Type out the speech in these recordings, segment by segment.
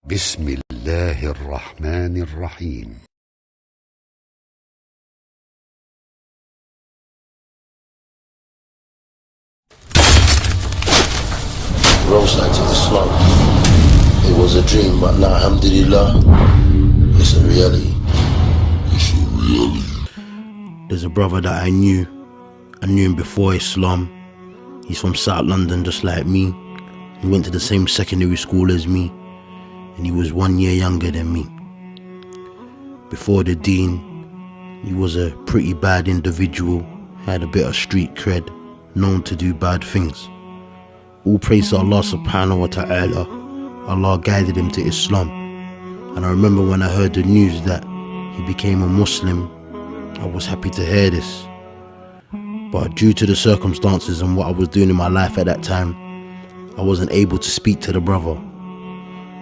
بسم الله الرحمن الرحيم. Wrong side to Islam. It was a dream, but now, alhamdulillah, it's a reality. It's a reality. There's a brother that I knew him before Islam. He's from South London, just like me. He went to the same secondary school as me, and he was 1 year younger than me. Before the deen, he was a pretty bad individual, had a bit of street cred, known to do bad things. All praise to Allah subhanahu wa ta'ala. Allah guided him to Islam. And I remember when I heard the news that he became a Muslim, I was happy to hear this. But due to the circumstances and what I was doing in my life at that time, I wasn't able to speak to the brother.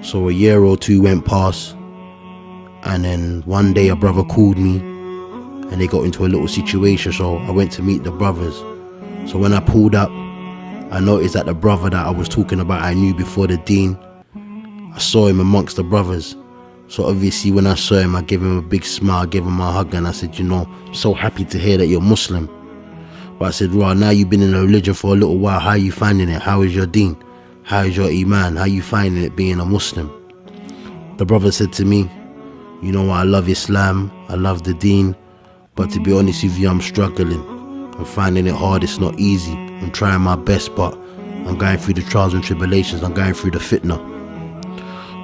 So a year or two went past, and then one day a brother called me and they got into a little situation, so I went to meet the brothers. So when I pulled up, I noticed that the brother that I was talking about I knew before the deen, I saw him amongst the brothers. So obviously when I saw him, I gave him a big smile, I gave him a hug, and I said, you know, I'm so happy to hear that you're Muslim. But I said, right, now you've been in a religion for a little while, how are you finding it? How is your deen? How is your iman? How are you finding it being a Muslim? The brother said to me, you know what, I love Islam, I love the deen, but to be honest with you, I'm struggling. I'm finding it hard, it's not easy. I'm trying my best, but I'm going through the trials and tribulations, I'm going through the fitna.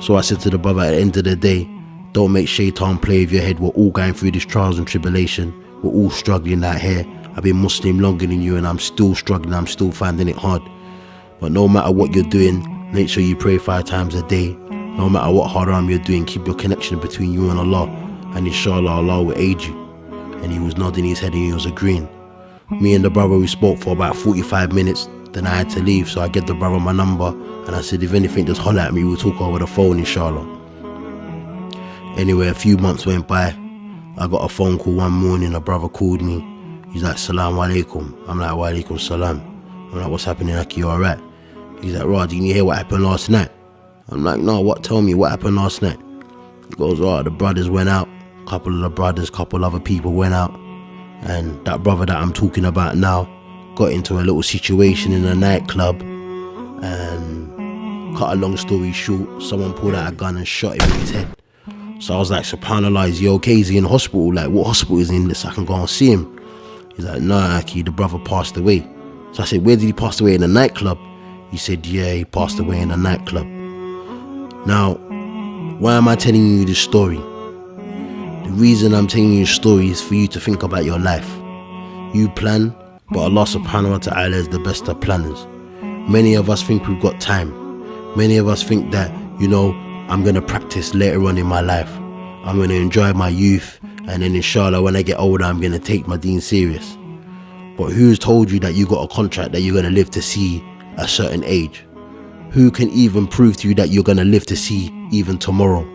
So I said to the brother, at the end of the day, don't make shaitan play with your head. We're all going through these trials and tribulation. We're all struggling out here. I've been Muslim longer than you and I'm still struggling, I'm still finding it hard. But no matter what you're doing, make sure you pray 5 times a day. No matter what haram you're doing, keep your connection between you and Allah, and inshallah Allah will aid you. And he was nodding his head and he was agreeing. Me and the brother, we spoke for about 45 minutes, then I had to leave, so I gave the brother my number and I said, if anything, just holler at me, we'll talk over the phone inshallah. Anyway, a few months went by. I got a phone call one morning, a brother called me. He's like, Assalamu alaikum. I'm like, wa alaikum salam. I'm like, what's happening, Aki, you alright? He's like, Rod, didn't you hear what happened last night? I'm like, no, what? Tell me what happened last night. He goes, right, the brothers went out. Couple of the brothers, couple other people went out. And that brother that I'm talking about now got into a little situation in a nightclub. And cut a long story short, someone pulled out a gun and shot him in his head. So I was like, subhanAllah, is he okay? Is he in hospital? Like, what hospital is he in so I can go and see him? He's like, no, Aki, the brother passed away. So I said, where did he pass away? In a nightclub? He said, yeah, he passed away in a nightclub. Now, why am I telling you this story? The reason I'm telling you this story is for you to think about your life. You plan, but Allah subhanahu wa ta'ala is the best of planners. Many of us think we've got time. Many of us think that, you know, I'm going to practice later on in my life. I'm going to enjoy my youth, and then inshallah when I get older I'm going to take my deen serious. But who's told you that you got a contract that you're going to live to see a certain age? Who can even prove to you that you're going to live to see even tomorrow?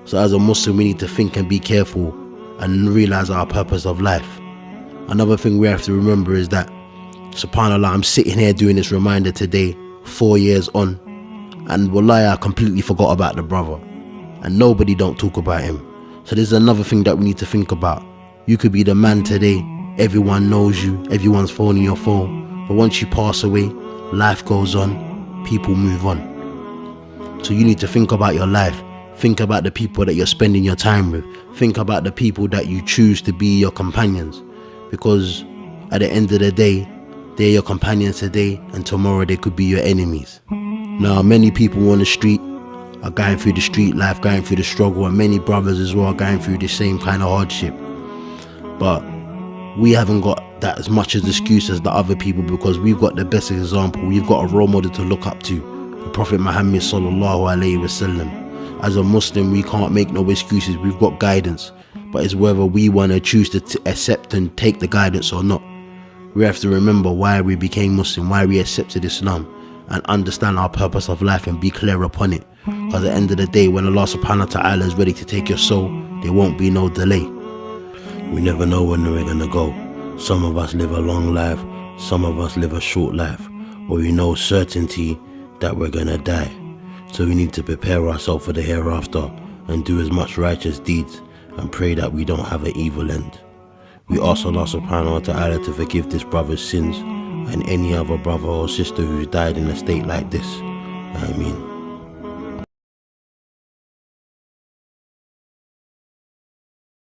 So as a Muslim, we need to think and be careful and realize our purpose of life. Another thing we have to remember is that, subhanAllah, I'm sitting here doing this reminder today, 4 years on, and wallahi, I completely forgot about the brother. And nobody don't talk about him. So there's another thing that we need to think about. You could be the man today, everyone knows you, everyone's phoning your phone, but once you pass away, life goes on, people move on. So you need to think about your life. Think about the people that you're spending your time with. Think about the people that you choose to be your companions. Because at the end of the day, they're your companions today, and tomorrow they could be your enemies. Now, many people on the street are going through the street life, going through the struggle, and many brothers as well are going through the same kind of hardship. But we haven't got that as much as excuse as the other people, because we've got the best example. We've got a role model to look up to, the Prophet Muhammad sallallahu alaihi wasallam. As a Muslim, we can't make no excuses. We've got guidance, but it's whether we want to choose to accept and take the guidance or not. We have to remember why we became Muslim, why we accepted Islam, and understand our purpose of life and be clear upon it. Because at the end of the day, when Allah subhanahu wa ta'ala is ready to take your soul, there won't be no delay. We never know when we're going to go. Some of us live a long life, some of us live a short life, but we know certainty that we're going to die. So we need to prepare ourselves for the hereafter and do as much righteous deeds and pray that we don't have an evil end. We ask Allah subhanahu wa ta'ala to forgive this brother's sins and any other brother or sister who's died in a state like this. Ameen.